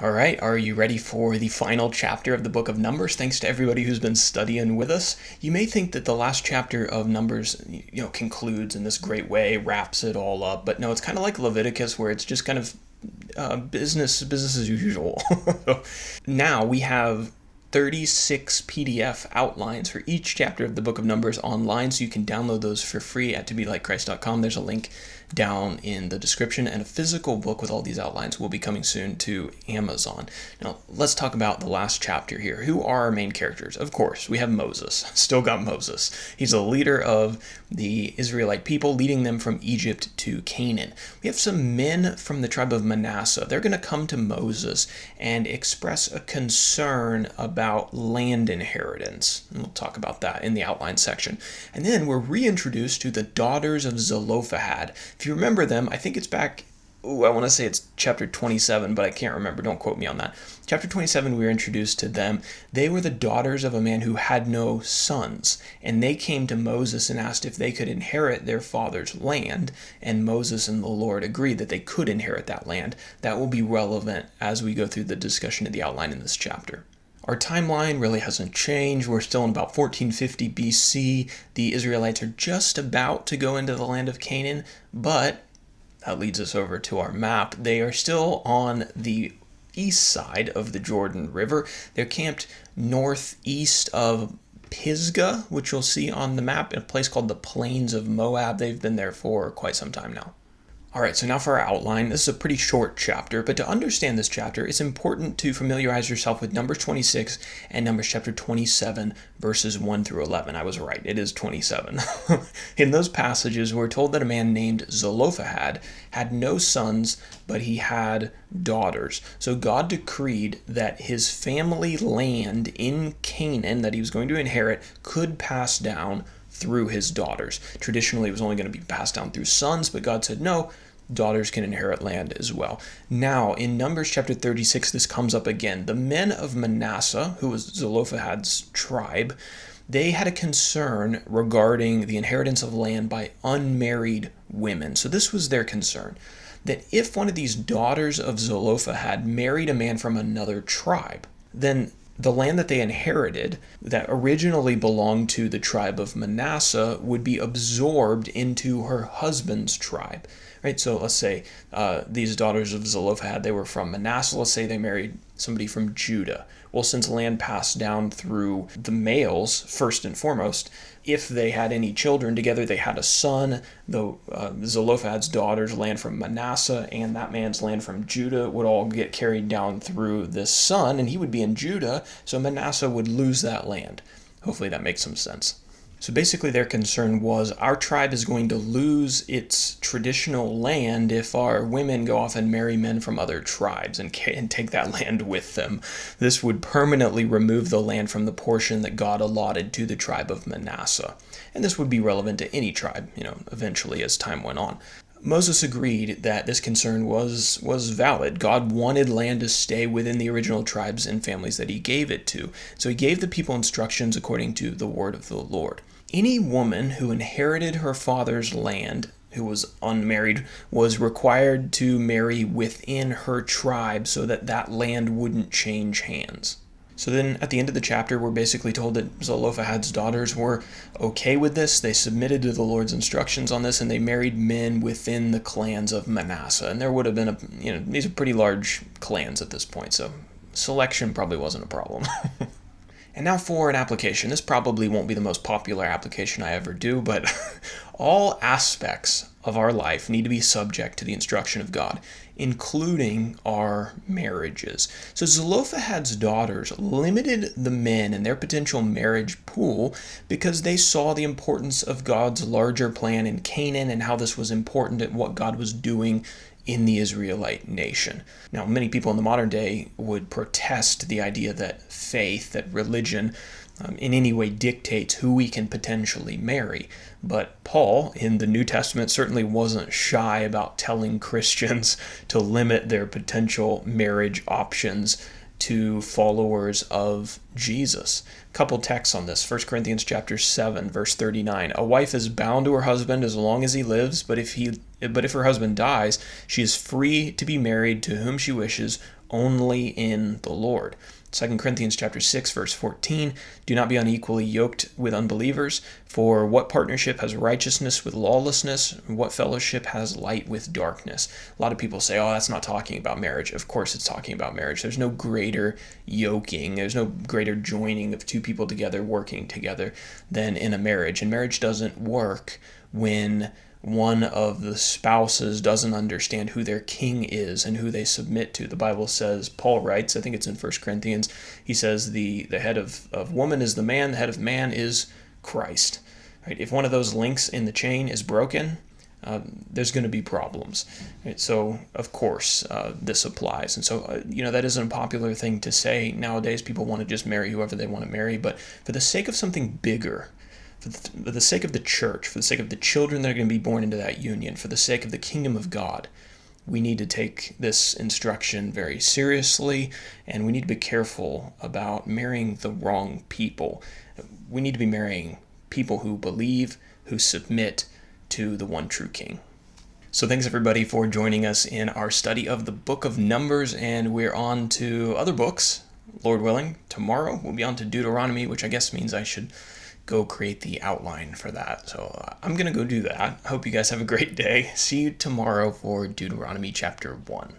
All right, are you ready for the final chapter of the book of Numbers? Thanks to everybody who's been studying with us. You may think that the last chapter of Numbers, concludes in this great way, wraps it all up, but no, it's kind of like Leviticus, where it's just kind of business as usual. Now we have 36 PDF outlines for each chapter of the book of Numbers online, so you can download those for free at tobelikechrist.com. There's a link down in the description, and a physical book with all these outlines will be coming soon to Amazon. Now, let's talk about the last chapter here. Who are our main characters? Of course, we have Moses. Still got Moses. He's a leader of the Israelite people, leading them from Egypt to Canaan. We have some men from the tribe of Manasseh. They're going to come to Moses and express a concern about land inheritance. And we'll talk about that in the outline section. And then we're reintroduced to the daughters of Zelophehad. If you remember them, I think it's back, I want to say it's chapter 27, but I can't remember. Don't quote me on that. Chapter 27, we were introduced to them. They were the daughters of a man who had no sons, and they came to Moses and asked if they could inherit their father's land, and Moses and the Lord agreed that they could inherit that land. That will be relevant as we go through the discussion of the outline in this chapter. Our timeline really hasn't changed. We're still in about 1450 BC. The Israelites are just about to go into the land of Canaan, but that leads us over to our map. They are still on the east side of the Jordan River. They're camped northeast of Pisgah, which you'll see on the map, in a place called the Plains of Moab. They've been there for quite some time now. All right, so now for our outline. This is a pretty short chapter, but to understand this chapter, it's important to familiarize yourself with Numbers 26 and Numbers chapter 27, verses 1 through 11. I was right, it is 27. In those passages, we're told that a man named Zelophehad had no sons, but he had daughters. So God decreed that his family land in Canaan that he was going to inherit could pass down through his daughters. Traditionally, it was only going to be passed down through sons, but God said, no, daughters can inherit land as well. Now, in Numbers chapter 36, this comes up again. The men of Manasseh, who was Zelophehad's tribe, they had a concern regarding the inheritance of land by unmarried women. So this was their concern, that if one of these daughters of Zelophehad married a man from another tribe, then the land that they inherited, that originally belonged to the tribe of Manasseh, would be absorbed into her husband's tribe. Right? So let's say these daughters of Zelophehad, they were from Manasseh. Let's say they married somebody from Judah. Well, since land passed down through the males, first and foremost, if they had any children together, they had a son. Though Zelophehad's daughters' land from Manasseh and that man's land from Judah would all get carried down through this son, and he would be in Judah, so Manasseh would lose that land. Hopefully that makes some sense. So basically their concern was, our tribe is going to lose its traditional land if our women go off and marry men from other tribes and take that land with them. This would permanently remove the land from the portion that God allotted to the tribe of Manasseh. And this would be relevant to any tribe, eventually as time went on. Moses agreed that this concern was valid. God wanted land to stay within the original tribes and families that he gave it to. So he gave the people instructions according to the word of the Lord. Any woman who inherited her father's land, who was unmarried, was required to marry within her tribe so that that land wouldn't change hands. So then at the end of the chapter, we're basically told that Zelophehad's daughters were okay with this. They submitted to the Lord's instructions on this, and they married men within the clans of Manasseh. And there would have been these are pretty large clans at this point, so selection probably wasn't a problem. And now for an application. This probably won't be the most popular application I ever do, but all aspects of our life need to be subject to the instruction of God, including our marriages. So Zelophehad's daughters limited the men in their potential marriage pool because they saw the importance of God's larger plan in Canaan and how this was important at what God was doing in the Israelite nation. Now, many people in the modern day would protest the idea that faith, that religion, in any way dictates who we can potentially marry. But Paul, in the New Testament, certainly wasn't shy about telling Christians to limit their potential marriage options to followers of Jesus. A couple texts on this. 1 Corinthians chapter 7, verse 39. A wife is bound to her husband as long as he lives, but if her husband dies, she is free to be married to whom she wishes only in the Lord. 2 Corinthians chapter 6, verse 14, do not be unequally yoked with unbelievers, for what partnership has righteousness with lawlessness? What fellowship has light with darkness? A lot of people say, oh, that's not talking about marriage. Of course it's talking about marriage. There's no greater yoking, there's no greater joining of two people together, working together, than in a marriage. And marriage doesn't work when one of the spouses doesn't understand who their king is and who they submit to. The Bible says, Paul writes, I think it's in 1 Corinthians, he says the head of woman is the man, the head of man is Christ. Right? If one of those links in the chain is broken, there's going to be problems. Right? So, of course, this applies. And so, that isn't a popular thing to say nowadays. People want to just marry whoever they want to marry. But for the sake of something bigger, for the sake of the church, for the sake of the children that are going to be born into that union, for the sake of the kingdom of God, we need to take this instruction very seriously, and we need to be careful about marrying the wrong people. We need to be marrying people who believe, who submit to the one true King. So thanks everybody for joining us in our study of the book of Numbers, and we're on to other books. Lord willing, tomorrow we'll be on to Deuteronomy, which I guess means I should go create the outline for that. So I'm going to go do that. I hope you guys have a great day. See you tomorrow for Deuteronomy chapter 1.